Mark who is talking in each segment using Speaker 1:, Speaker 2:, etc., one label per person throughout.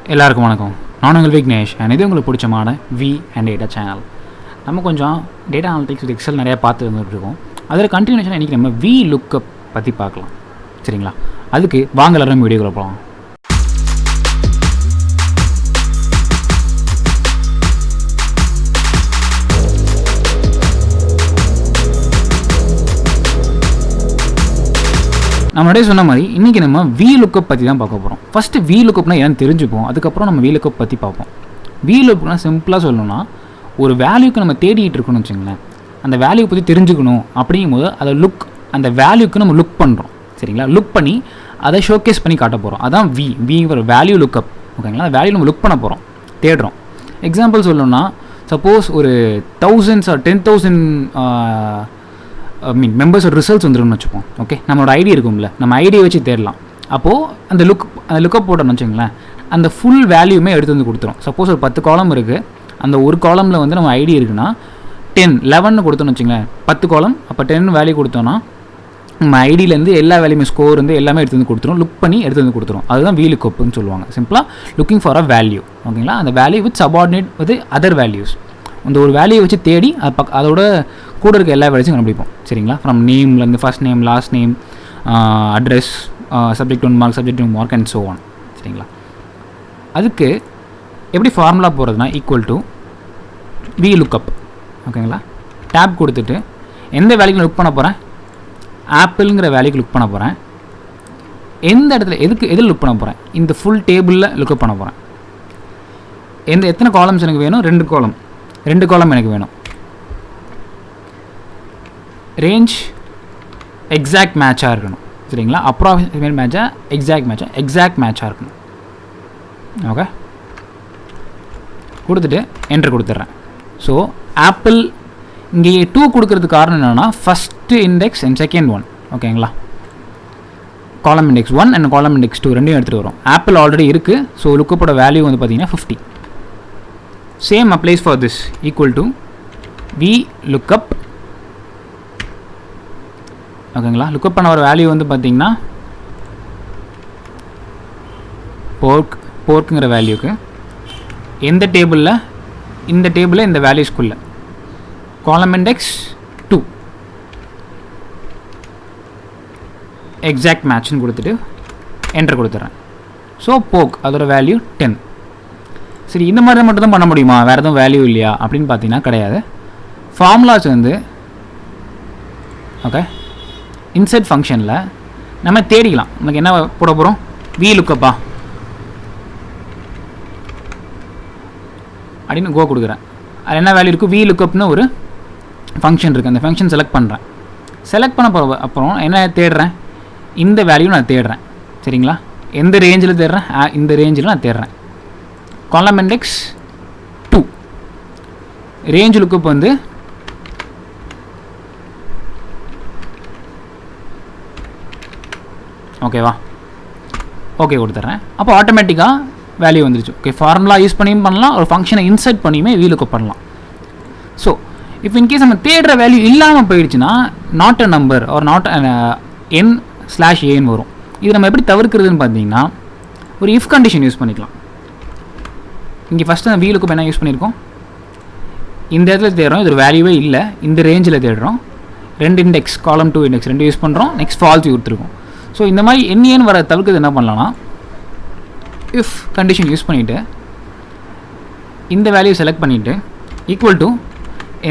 Speaker 1: எல்லாருக்கும் வணக்கம். நான் உங்கள் விக்னேஷ் அண்ட் இது உங்களுக்கு பிடிச்சமான வி அண்ட் டேட்டா சேனல். நம்ம கொஞ்சம் டேட்டா அனலிட்டிக்ஸ் வித் எக்ஸல் நிறையா பார்த்து வந்துட்டுருக்கோம். அதில் கண்டினியூஷனாக இன்றைக்கி நம்ம வி லுக்கப் பற்றி பார்க்கலாம். சரிங்களா? அதுக்கு வாங்க எல்லாரும் வீடியோக்குள்ள போகலாம். நம்ம முன்னாடியே சொன்ன மாதிரி இன்றைக்கி நம்ம VLOOKUP பற்றி தான் பார்க்க போகிறோம். ஃபஸ்ட்டு VLOOKUPனா என்னன்னு தெரிஞ்சுப்போம், அதுக்கப்புறம் நம்ம VLOOKUP பற்றி பார்ப்போம். VLOOKUPனா சிம்பிளாக சொல்லணும்னா ஒரு வேல்யூக்கு நம்ம தேடிட்டு இருக்கணும்னு வச்சுங்களேன். அந்த வேல்யூ பற்றி தெரிஞ்சுக்கணும் அப்படிங்கும்போது அதை அந்த வேல்யூக்கு நம்ம லுக் பண்ணுறோம். சரிங்களா? லுக் பண்ணி அதை ஷோகேஸ் பண்ணி காட்ட போகிறோம். அதான் விங்கிற வேல்யூ லுக்கப். ஓகேங்களா? அந்த வேல்யூ நம்ம லுக் பண்ண போகிறோம், தேடுறோம். எக்ஸாம்பிள் சொல்லணும்னா சப்போஸ் ஒரு 1000s or 10,000 மெம்பர்ஸோட ரிசல்ட்ஸ் வந்துரும்னு வச்சுப்போம். ஓகே, நம்மளோட ஐடி இருக்கும்ல, நம்ம ஐடியை வச்சு தேடலாம். அப்போது அந்த லுக்கப் போட்டோம்னு வச்சுங்களேன், அந்த ஃபுல் வேல்யூமே எடுத்து வந்து கொடுத்துரும். சப்போஸ் ஒரு 10 காலம் இருக்குது, அந்த ஒரு காலமில் வந்து நம்ம ஐடி இருக்குன்னா 10, 11 கொடுத்தோன்னு வச்சுங்களேன், 10 காலம், அப்போ 10 வேல்யூ கொடுத்தோன்னா நம்ம ஐடியிலேருந்து எல்லா வேல்யூமே ஸ்கோர் இருந்து எல்லாமே எடுத்து வந்து கொடுத்துரும். லுக் பண்ணி எடுத்து வந்து கொடுத்துரும். அதுதான் VLOOKUPன்னு சொல்லுவாங்க. சிம்பிளாக லுக்கிங் ஃபார் அ வேல்யூ. ஓகேங்களா? அந்த value with subordinate with other values. அந்த ஒரு வேல்யூவை வச்சு தேடி அதோட கூட இருக்க எல்லா வேல்யூஸும் கண்டுபிடிப்போம். சரிங்களா? ஃப்ரம் நேம்லேருந்து first name, last name, address, subject 1 mark, subject 2 mark and so on. சரிங்களா? அதுக்கு எப்படி ஃபார்முலா போகிறதுனா ஈக்குவல் டு VLOOKUP. ஓகேங்களா? டேப் கொடுத்துட்டு எந்த வேல்யூக்கு லுக் பண்ண போகிறேன், ஆப்பிள்ங்கிற வேல்யூக்கு லுக் பண்ண போகிறேன். எந்த இடத்துல எதில் லுக் பண்ண போகிறேன், இந்த ஃபுல் டேபிளில் லுக்கப் பண்ண போகிறேன். எத்தனை காலம்ஸ் எனக்கு வேணும், 2 காலம் எனக்கு வேணும். ரேஞ்ச் எக்ஸாக்ட் மேட்சாக இருக்கணும். சரிங்களா? அப்ராக்சிமேட் மேட்சாக, எக்ஸாக்ட் மேட்சாக இருக்கணும். ஓகே, கொடுத்துட்டு என்ட்ரு கொடுத்துட்றேன். ஸோ ஆப்பிள் இங்கே 2 கொடுக்கறதுக்கு காரணம் என்னென்னா first index and second one. ஓகேங்களா? காலம் இண்டெக்ஸ் 1 அண்ட் காலம் இண்டெக்ஸ் 2 ரெண்டையும் எடுத்துகிட்டு வரும். ஆப்பிள் ஆல்ரெடி இருக்குது. ஸோ லுக்கப்போட வேல்யூ வந்து பார்த்தீங்கன்னா 50. Same applies for this, equal to VLOOKUP. ஓகேங்களா? லுக்கப் பண்ண ஒரு வேல்யூ வந்து பார்த்தீங்கன்னா போர்க்குங்கிற வேல்யூக்கு எந்த டேபிளில், இந்த டேபிளில் இந்த வேல்யூஸ்குள்ளே காலம் இண்டெக்ஸ் 2 எக்ஸாக்ட் மேட்ச்னு கொடுத்துட்டு என்ட்ரு கொடுத்துட்றேன். ஸோ போக் அதோட வேல்யூ 10. சரி, இந்த மாதிரி மட்டும் தான் பண்ண முடியுமா, வேறு எதுவும் வேல்யூ இல்லையா அப்படின்னு பார்த்தீங்கன்னா கிடையாது. ஃபார்முலாஸ் வந்து ஓகே இன்சர்ட் ஃபங்க்ஷனில் நம்ம தேடிக்கலாம். நமக்கு என்ன போட போகிறோம், VLOOKUP அப்படின்னு கொடுக்குறேன். அது என்ன வேல்யூ இருக்குது, VLOOKUPனு ஒரு ஃபங்க்ஷன் இருக்குது. அந்த ஃபங்க்ஷன் செலக்ட் பண்ணுறேன். செலக்ட் பண்ண போகிற அப்புறம் என்ன தேடுறேன், இந்த வேல்யூ நான் தேடுறேன். சரிங்களா? எந்த ரேஞ்சில் தேடுறேன், இந்த ரேஞ்சில் நான் தேடுறேன். காலம் இண்டெக்ஸ் 2 ரேஞ்ச் லுக்கப் வந்து ஓகேவா, ஓகே கொடுத்துட்றேன். அப்போ ஆட்டோமேட்டிக்காக வேல்யூ வந்துருச்சு. ஓகே, ஃபார்முலா யூஸ் பண்ணியும் பண்ணலாம், ஒரு ஃபங்க்ஷனை இன்சர்ட் பண்ணியுமே VLOOKUP பண்ணலாம். ஸோ இப்போ இன்கேஸ் நம்ம தேடுற வேல்யூ இல்லாமல் போயிடுச்சுன்னா not a number or not n/n வரும். இது நம்ம எப்படி தவிர்க்கிறதுன்னு பார்த்தீங்கன்னா ஒரு இஃப் கண்டிஷன் யூஸ் பண்ணிக்கலாம். இங்கே ஃபஸ்ட்டு அந்த VLOOKUP என்ன யூஸ் பண்ணியிருக்கோம், இந்த இடத்துல தேடுறோம், இது ஒரு வேல்யூவே இல்லை, இந்த ரேஞ்சில் தேடுறோம், 2 இண்டெக்ஸ் காலம் 2 இண்டெக்ஸ் 2 யூஸ் பண்ணுறோம், நெக்ஸ்ட் ஃபால்ஸ் கொடுத்துருக்கோம். ஸோ இந்த மாதிரி n வர தவிர்க்கிறது என்ன பண்ணலாம்னா இஃப் கண்டிஷன் யூஸ் பண்ணிவிட்டு இந்த வேல்யூ செலக்ட் பண்ணிவிட்டு ஈக்குவல் டு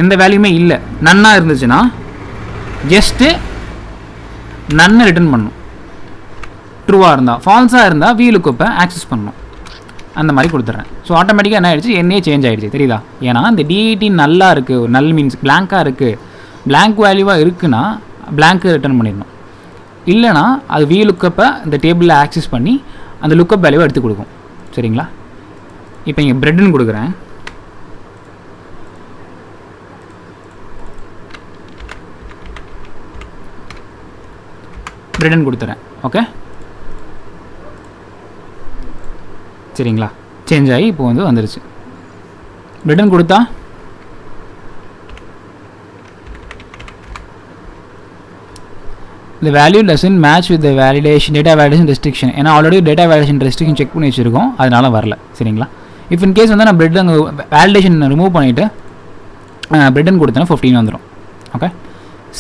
Speaker 1: எந்த வேல்யூமே இல்லை, நன்னாக இருந்துச்சுன்னா ஜஸ்ட்டு நன்னை ரிட்டர்ன் பண்ணணும். ட்ரூவாக இருந்தால், ஃபால்ஸாக இருந்தால் VLOOKUP ஆக்சஸ் பண்ணணும். அந்த மாதிரி கொடுத்துட்றேன். ஸோ ஆட்டோமேட்டிக்காக என்ன ஆகிடுச்சு, என்னே சேஞ்ச் ஆகிடுச்சு. தெரியுதா? ஏன்னா இந்த DAE-10 நல்லா இருக்குது, நல் மீன்ஸ் பிளாங்காக இருக்குது. பிளாங்க் வேல்யூவாக இருக்குன்னா பிளாங்க்கு ரிட்டர்ன் பண்ணிடணும். இல்லைனா அது VLOOKUP இந்த டேபிளில் ஆக்சஸ் பண்ணி அந்த லுக்கப் வேல்யூவை எடுத்து கொடுக்கும். சரிங்களா? இப்போ இங்கே பிரெட்னு கொடுக்குறேன். பிரெட்னு கொடுத்துறேன். ஓகே, சரிங்களா? சேஞ்ச் ஆகி இப்போ வந்து வந்துருச்சு. பிரெட்னு கொடுத்தா the value doesn't match with the validation data validation restriction. ஏன்னா already data validation restriction check பண்ணி வச்சுருக்கோம், அதனால வரல. சரிங்களா? இஃப் இன் கேஸ் வந்து நான் பிரெட் அங்கே வேலிடேஷன் ரிமூவ் பண்ணிவிட்டு பிரெட்டன் கொடுத்தேன்னா 15 வந்துடும். Okay,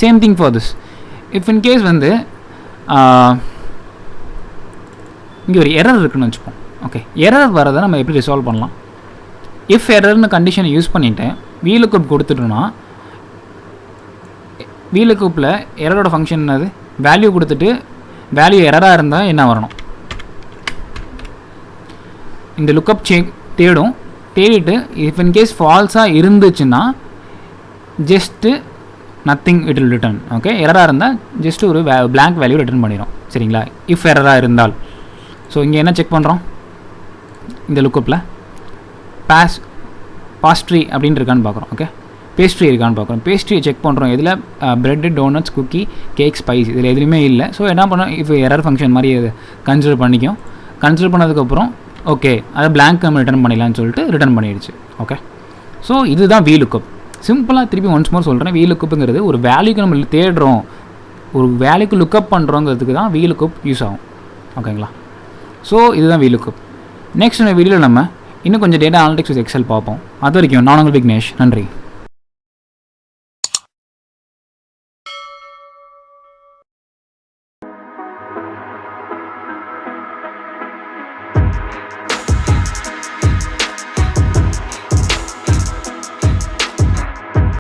Speaker 1: same thing for this. If in case வந்து இங்கே ஒரு எரர் இருக்குன்னு வச்சுப்போம். ஓகே, எரர் வரதை நம்ம எப்படி ரிசால்வ் பண்ணலாம்? இஃப் எரர்னு கண்டிஷனை யூஸ் பண்ணிவிட்டு VLOOKUP கொடுத்துட்டோன்னா VLOOKUPல எரரோட ஃபங்க்ஷன் என்னது? வேல்யூ கொடுத்துட்டு வேல்யூ எரராக இருந்தால் என்ன வரணும்? இந்த லுக்கப் தேடிட்டு இஃப் இன் கேஸ் ஃபால்ஸாக இருந்துச்சுன்னா just nothing it will return. Okay, எரராக இருந்தால் ஜஸ்ட் ஒரு blank வேல்யூ ரிட்டர்ன் பண்ணிடும். சரிங்களா? இஃப் எரராக இருந்தால். ஸோ இங்கே என்ன செக் பண்ணுறோம்? இந்த லுக்கப்பில் பாஸ்ட்ரி அப்படின்னு இருக்கான்னு பார்க்குறோம். ஓகே, பேஸ்ட்ரி இருக்கான்னு பார்க்குறோம். பேஸ்ட்ரியை செக் பண்ணுறோம். இதில் bread, donuts, cookie, cake, spice இதில் எதுவுமே இல்லை. ஸோ என்ன பண்ணோம்? இப்போ எரர் ஃபங்க்ஷன் மாதிரி கன்சிடர் பண்ணிக்கும். கன்சிடர் பண்ணதுக்கப்புறம் ஓகே அதை blank நம்ம ரிட்டர்ன் பண்ணிடலான்னு சொல்லிட்டு ரிட்டர்ன் பண்ணிடுச்சு. ஓகே, ஸோ இதுதான் VLOOKUP. சிம்பிளாக திருப்பி ஒன்ஸ் மோர் சொல்கிறேன். VLOOKUPங்கிறது ஒரு வேல்யூக்கு நம்ம தேடுறோம், ஒரு வேல்யூக்கு லுக்கப் பண்ணுறோங்கிறதுக்கு தான் VLOOKUP யூஸ் ஆகும். ஓகேங்களா? ஸோ இதுதான் VLOOKUP. நெக்ஸ்ட் வீடியோவில் நம்ம இன்னும் கொஞ்சம் டேட்டா அனலிட்டிக்ஸ் வித் எக்ஸல் பார்ப்போம். அது வரைக்கும் நான் உங்கள் விக்னேஷ். நன்றி.